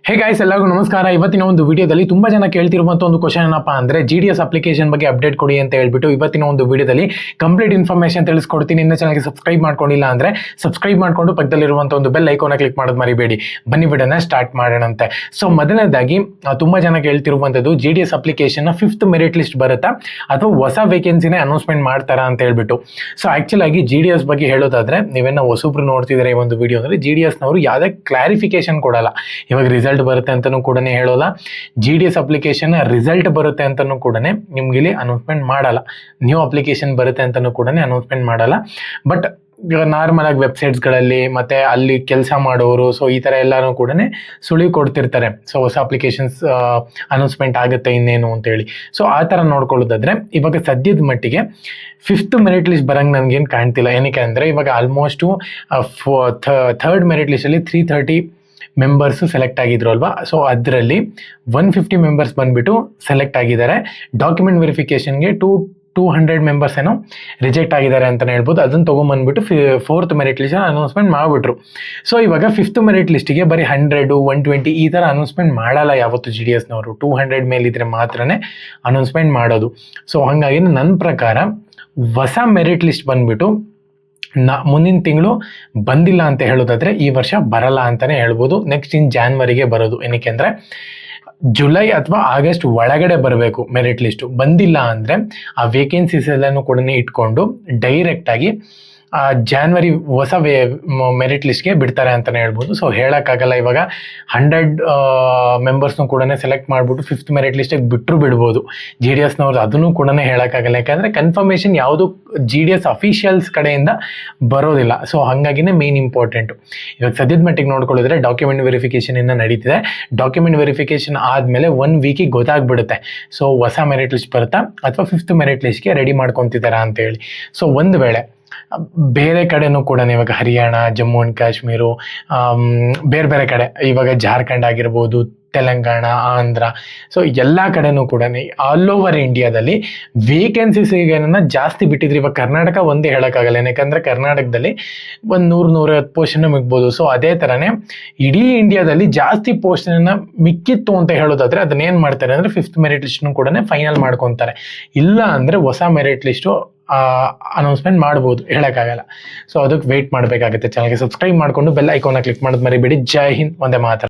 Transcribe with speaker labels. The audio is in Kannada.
Speaker 1: ಹೇ ಗೈಸ್, ಎಲ್ಲರಿಗೂ ನಮಸ್ಕಾರ. ಇವತ್ತಿನ ಒಂದು ವಿಡಿಯೋದಲ್ಲಿ ತುಂಬಾ ಜನ ಕೇಳ್ತಿರುವಂತ ಒಂದು ಕ್ವಶನ್ ಏನಪ್ಪಾ ಅಂದ್ರೆ GDS ಅಪ್ಲಿಕೇಶನ್ ಬಗ್ಗೆ ಅಪ್ಡೇಟ್ ಕೊಡಿ ಅಂತ ಹೇಳ್ಬಿಟ್ಟು ಇವತ್ತಿನ ಒಂದು ವಿಡಿಯೋದಲ್ಲಿ ಕಂಪ್ಲೀಟ್ ಇನ್ಫಾರ್ಮೇಶನ್ ತಿಳಿಸ್ಕೊಡ್ತೀನಿ. ಇನ್ನು ಚಾನಲ್ಗೆ ಸಬ್ಸ್ಕ್ರೈಬ್ ಮಾಡ್ಕೊಂಡಿಲ್ಲ ಅಂದ್ರೆ ಸಬ್ಸ್ಕ್ರೈಬ್ ಮಾಡ್ಕೊಂಡು ಪಕ್ಕದಲ್ಲಿರುವಂತ ಒಂದು ಬೆಲ್ ಐಕಾನ್ ಕ್ಲಿಕ್ ಮಾಡೋದು ಮರಿಬೇಡಿ. ಬನ್ನಿ ವಿಡಿಯೋನ ಸ್ಟಾರ್ಟ್ ಮಾಡೋಣಂತೆ. ಸೊ ಮೊದಲನೇದಾಗಿ ತುಂಬಾ ಜನ ಕೇಳ್ತಿರುವಂತದ್ದು GDS application 5th merit list ಬರುತ್ತಾ ಅಥವಾ ಹೊಸ ವೇಕೆನ್ಸಿನೇ ಅನೌನ್ಸ್ಮೆಂಟ್ ಮಾಡ್ತಾರಾ ಅಂತ ಹೇಳ್ಬಿಟ್ಟು. ಸೊ ಆಕ್ಚುಲ್ ಆಗಿ GDS ಬಗ್ಗೆ ಹೇಳೋದಾದ್ರೆ ನೀವೇನ ಹೊಸಬ್ರು ನೋಡ್ತಿದ್ರೆ ಈ ಒಂದು ವಿಡಿಯೋದಲ್ಲಿ GDS ನವರು ಯಾವುದೇ ಕ್ಲಾರಿಫಿಕೇಶನ್ ಕೊಡಲ್ಲ. ಇವಾಗ ರಿಸಲ್ಟ್ ಬರುತ್ತೆ ಅಂತಾನೂ ಕೂಡ ಹೇಳೋಲ್ಲ. GDS ಅಪ್ಲಿಕೇಶನ್ ರಿಸಲ್ಟ್ ಬರುತ್ತೆ ಅಂತಾನೂ ಕೂಡ ನಿಮ್ಗೆ ಇಲ್ಲಿ ಅನೌನ್ಸ್ಮೆಂಟ್ ಮಾಡಲ್ಲ. ನ್ಯೂ ಅಪ್ಲಿಕೇಶನ್ ಬರುತ್ತೆ ಅಂತಾನೂ ಕೂಡ ಅನೌನ್ಸ್ಮೆಂಟ್ ಮಾಡಲ್ಲ. ಬಟ್ ನಾರ್ಮಲ್ ಆಗಿ ವೆಬ್ಸೈಟ್ಸ್ಗಳಲ್ಲಿ ಮತ್ತೆ ಅಲ್ಲಿ ಕೆಲಸ ಮಾಡೋರು ಸೊ ಈ ಥರ ಎಲ್ಲಾನು ಕೂಡ ಸುಳಿವು ಕೊಡ್ತಿರ್ತಾರೆ. ಸೊ ಹೊಸ ಅಪ್ಲಿಕೇಶನ್ಸ್ ಅನೌನ್ಸ್ಮೆಂಟ್ ಆಗುತ್ತೆ ಇನ್ನೇನು ಅಂತೇಳಿ. ಸೊ ಆ ಥರ ನೋಡ್ಕೊಳ್ಳೋದಾದ್ರೆ ಇವಾಗ ಸದ್ಯದ ಮಟ್ಟಿಗೆ 5th ಮೆರಿಟ್ ಲಿಸ್ಟ್ ಬರಂಗೆ ನನಗೇನು ಕಾಣ್ತಿಲ್ಲ. ಏನಕ್ಕೆ ಅಂದರೆ ಇವಾಗ ಆಲ್ಮೋಸ್ಟು ಥರ್ಡ್ ಮೆರಿಟ್ ಲಿಸ್ಟಲ್ಲಿ 330 ಮೆಂಬರ್ಸು ಸೆಲೆಕ್ಟ್ ಆಗಿದ್ರು ಅಲ್ವಾ. ಸೊ ಅದರಲ್ಲಿ 150 ಮೆಂಬರ್ಸ್ ಬಂದ್ಬಿಟ್ಟು ಸೆಲೆಕ್ಟ್ ಆಗಿದ್ದಾರೆ. ಡಾಕ್ಯುಮೆಂಟ್ ವೆರಿಫಿಕೇಷನ್ಗೆ 200 ಮೆಂಬರ್ಸ್ ಏನೋ ರಿಜೆಕ್ಟ್ ಆಗಿದ್ದಾರೆ ಅಂತಲೇ ಹೇಳ್ಬೋದು. ಅದನ್ನು ತೊಗೊಂಬಂದ್ಬಿಟ್ಟು 4th ಮೆರಿಟ್ ಲಿಸ್ಟ್ ಅನೌನ್ಸ್ಮೆಂಟ್ ಮಾಡಿಬಿಟ್ರು. ಸೊ ಇವಾಗ 5th ಮೆರಿಟ್ ಲಿಸ್ಟಿಗೆ ಬರೀ 100, 120 ಈ ಥರ ಅನೌನ್ಸ್ಮೆಂಟ್ ಮಾಡಲ್ಲ ಯಾವತ್ತು GDSನವರು. 200 ಮೇಲಿದ್ರೆ ಮಾತ್ರನೇ ಅನೌನ್ಸ್ಮೆಂಟ್ ಮಾಡೋದು. ಸೊ ಹಾಗಾಗಿ ನನ್ನ ಪ್ರಕಾರ ಹೊಸ ಮೆರಿಟ್ ಲಿಸ್ಟ್ ಬಂದ್ಬಿಟ್ಟು ಮುಂದಿನ ತಿಂಗಳು ಬಂದಿಲ್ಲ ಅಂತ ಹೇಳೋದಾದ್ರೆ ಈ ವರ್ಷ ಬರಲ್ಲ ಅಂತಾನೆ ಹೇಳ್ಬೋದು. ನೆಕ್ಸ್ಟ್ ಇನ್ ಜಾನ್ವರಿಗೆ ಬರೋದು. ಏನಕ್ಕೆ ಅಂದರೆ ಜುಲೈ ಅಥವಾ ಆಗಸ್ಟ್ ಒಳಗಡೆ ಬರಬೇಕು ಮೆರಿಟ್ ಲಿಸ್ಟು. ಬಂದಿಲ್ಲ ಅಂದರೆ ಆ ವೇಕೆನ್ಸೀಸ್ ಎಲ್ಲನೂ ಕೂಡ ಇಟ್ಕೊಂಡು ಡೈರೆಕ್ಟಾಗಿ ಜಾನ್ವರಿ ಹೊಸ ಮೆರಿಟ್ ಲಿಸ್ಟ್ಗೆ ಬಿಡ್ತಾರೆ ಅಂತಲೇ ಹೇಳ್ಬೋದು. ಸೊ ಹೇಳೋಕ್ಕಾಗಲ್ಲ. ಇವಾಗ 100 ಮೆಂಬರ್ಸ್ನೂ ಕೂಡ ಸೆಲೆಕ್ಟ್ ಮಾಡಿಬಿಟ್ಟು 5th ಮೆರಿಟ್ ಲಿಸ್ಟಿಗೆ ಬಿಡ್ಬೋದು GDSನವ್ರು. ಅದನ್ನು ಕೂಡ ಹೇಳೋಕ್ಕಾಗಲ್ಲ. ಯಾಕಂದರೆ ಕನ್ಫರ್ಮೇಷನ್ ಯಾವುದು GDS ಅಫಿಷಿಯಲ್ಸ್ ಕಡೆಯಿಂದ ಬರೋದಿಲ್ಲ. ಸೊ ಹಾಗಾಗಿನೇ ಮೇನ್ ಇಂಪಾರ್ಟೆಂಟು. ಇವಾಗ ಸದ್ಯದ ಮಟ್ಟಿಗೆ ನೋಡ್ಕೊಳ್ಳಿದ್ರೆ ಡಾಕ್ಯುಮೆಂಟ್ ವೆರಿಫಿಕೇಷನ್ ಇನ್ನೂ ನಡೀತಿದೆ. ಡಾಕ್ಯುಮೆಂಟ್ ವೆರಿಫಿಕೇಷನ್ ಆದಮೇಲೆ 1 ವೀಕಿಗೆ ಗೊತ್ತಾಗ್ಬಿಡುತ್ತೆ ಸೊ ಹೊಸ ಮೆರಿಟ್ ಲಿಸ್ಟ್ ಬರುತ್ತಾ ಅಥವಾ 5th ಮೆರಿಟ್ ಲಿಸ್ಟ್ಗೆ ರೆಡಿ ಮಾಡ್ಕೊತಿದ್ದಾರಾ ಅಂತೇಳಿ. ಸೊ ಒಂದು ವೇಳೆ ಬೇರೆ ಕಡೆನೂ ಕೂಡ ಇವಾಗ ಹರಿಯಾಣ, ಜಮ್ಮು ಆ್ಯಂಡ್ ಕಾಶ್ಮೀರು, ಬೇರೆ ಬೇರೆ ಕಡೆ ಇವಾಗ ಜಾರ್ಖಂಡ್ ಆಗಿರ್ಬೋದು, ತೆಲಂಗಾಣ, ಆಂಧ್ರ, ಸೊ ಎಲ್ಲ ಕಡೆನೂ ಕೂಡ ಆಲ್ ಓವರ್ ಇಂಡಿಯಾದಲ್ಲಿ ವೇಕೆನ್ಸೀಸ್ಗಳನ್ನ ಜಾಸ್ತಿ ಬಿಟ್ಟಿದ್ರು. ಇವಾಗ ಕರ್ನಾಟಕ ಒಂದೇ ಹೇಳೋಕ್ಕಾಗಲ್ಲ. ಯಾಕಂದರೆ ಕರ್ನಾಟಕದಲ್ಲಿ ಒಂದು 100-150 ಪೋಸ್ಟನ್ನು ಮಿಗ್ಬೋದು. ಸೊ ಅದೇ ಥರನೇ ಇಡೀ ಇಂಡಿಯಾದಲ್ಲಿ ಜಾಸ್ತಿ ಪೋಸ್ಟನ್ನು ಮಿಕ್ಕಿತ್ತು ಅಂತ ಹೇಳೋದಾದರೆ ಅದನ್ನೇನು ಮಾಡ್ತಾರೆ ಅಂದರೆ 5th ಮೆರಿಟ್ ಲಿಸ್ಟ್ನು ಕೂಡ ಫೈನಲ್ ಮಾಡ್ಕೊತಾರೆ. ಇಲ್ಲ ಅಂದರೆ ಹೊಸ ಮೆರಿಟ್ ಲಿಸ್ಟು ಅನೌನ್ಸ್ಮೆಂಟ್ ಮಾಡ್ಬೋದು, ಹೇಳೋಕ್ಕಾಗಲ್ಲ. ಸೊ ಅದಕ್ಕೆ ವೆಯ್ಟ್ ಮಾಡಬೇಕಾಗುತ್ತೆ. ಚಾನಲ್ಗೆ ಸಬ್ಸ್ಕ್ರೈಬ್ ಮಾಡಿಕೊಂಡು ಬೆಲ್ ಐಕಾನ್ನ ಕ್ಲಿಕ್ ಮಾಡೋದು ಮರಿಬೇಡಿ. ಜೈ ಹಿಂದ್, ಒಂದೇ ಮಾತ್ರ.